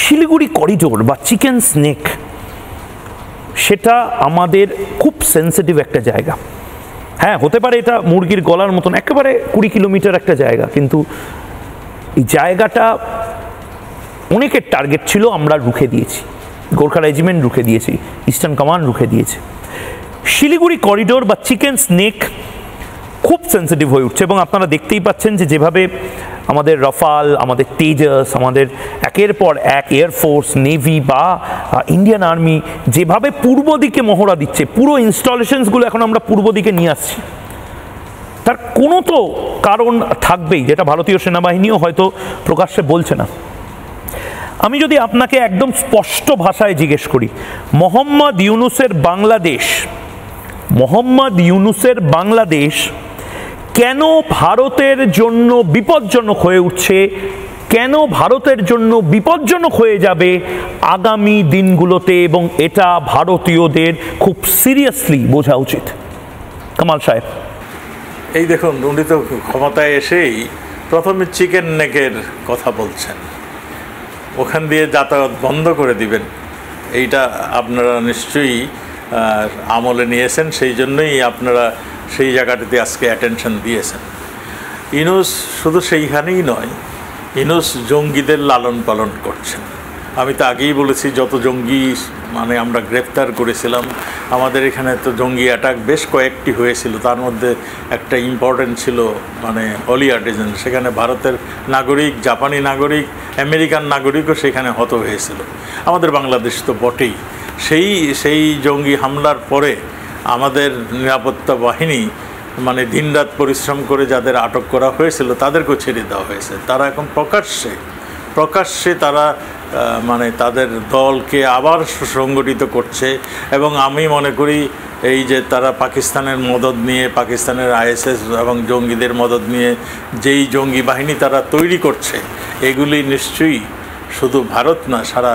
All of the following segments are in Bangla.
শিলিগুড়ি করিডোর বা চিকেন স্নেক সেটা আমাদের খুব সেন্সিটিভ একটা জায়গা। হ্যাঁ, হতে পারে এটা মুরগির গলার মতন একেবারে 20 কিলোমিটার একটা জায়গা, কিন্তু এই জায়গাটা অনেকের টার্গেট ছিল, আমরা রুখে দিয়েছি। গোর্খা রেজিমেন্ট রুখে দিয়েছি, ইস্টার্ন কমান্ড রুখে দিয়েছে। শিলিগুড়ি করিডোর বা চিকেন স্নেক খুব সেন্সিটিভ হয়ে উঠছে, এবং আপনারা দেখতেই পাচ্ছেন যে যেভাবে আমাদের রাফাল, আমাদের তেজাস, আমাদের একের পর এক এয়ারফোর্স, নেভি বা ইন্ডিয়ান আর্মি যেভাবে পূর্ব দিকে মহড়া দিচ্ছে, পুরো ইনস্টলেশনসগুলো এখন আমরা পূর্ব দিকে নিয়ে আসছি, তার কোনো তো কারণ থাকবেই, যেটা ভারতীয় সেনাবাহিনীও হয়তো প্রকাশ্যে বলছে না। আমি যদি আপনাকে একদম স্পষ্ট ভাষায় জিজ্ঞেস করি, মোহাম্মদ ইউনুসের বাংলাদেশ কেন ভারতের জন্য বিপজ্জনক হয়ে উঠছে, কেন ভারতের জন্য বিপজ্জনক হয়ে যাবে আগামী দিনগুলোতে, এবং এটা ভারতীয়দের খুব সিরিয়াসলি বোঝা উচিত। কামাল সাহেব, এই দেখুন, উনি তো ক্ষমতায় এসেই প্রথমে চিকেন নেকের কথা বলছেন, ওখান দিয়ে যাতায়াত বন্ধ করে দিবেন। এইটা আপনারা নিশ্চয়ই আমলে নিয়েছেন, সেই জন্যই আপনারা সেই জায়গাটিতে আজকে অ্যাটেনশন দিয়েছেন। ইউনূস শুধু সেইখানেই নয়, ইউনূস জঙ্গিদের লালন পালন করছেন। আমি তো আগেই বলেছি, যত জঙ্গি আমরা গ্রেপ্তার করেছিলাম, আমাদের এখানে তো জঙ্গি অ্যাটাক বেশ কয়েকটি হয়েছিল, তার মধ্যে একটা ইম্পর্টেন্ট ছিল হলি আর্টিজান, সেখানে ভারতের নাগরিক, জাপানি নাগরিক, আমেরিকান নাগরিকও সেখানে হত হয়েছিল। আমাদের বাংলাদেশ তো বটেই। সেই জঙ্গি হামলার পরে আমাদের নিরাপত্তা বাহিনী দিনরাত পরিশ্রম করে যাদের আটক করা হয়েছিল তাদেরকেও ছেড়ে দেওয়া হয়েছে। তারা এখন প্রকাশ্যে তারা তাদের দলকে আবার সুসংগঠিত করছে, এবং আমি মনে করি এই যে তারা পাকিস্তানের মদদ নিয়ে, পাকিস্তানের আইএসএস এবং জঙ্গিদের মদদ নিয়ে যেই জঙ্গি বাহিনী তারা তৈরি করছে, এগুলি নিশ্চয়ই শুধু ভারত না, সারা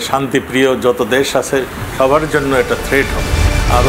শান্তিপ্রিয় যত দেশ আছে সবার জন্য এটা থ্রেট হবে। আর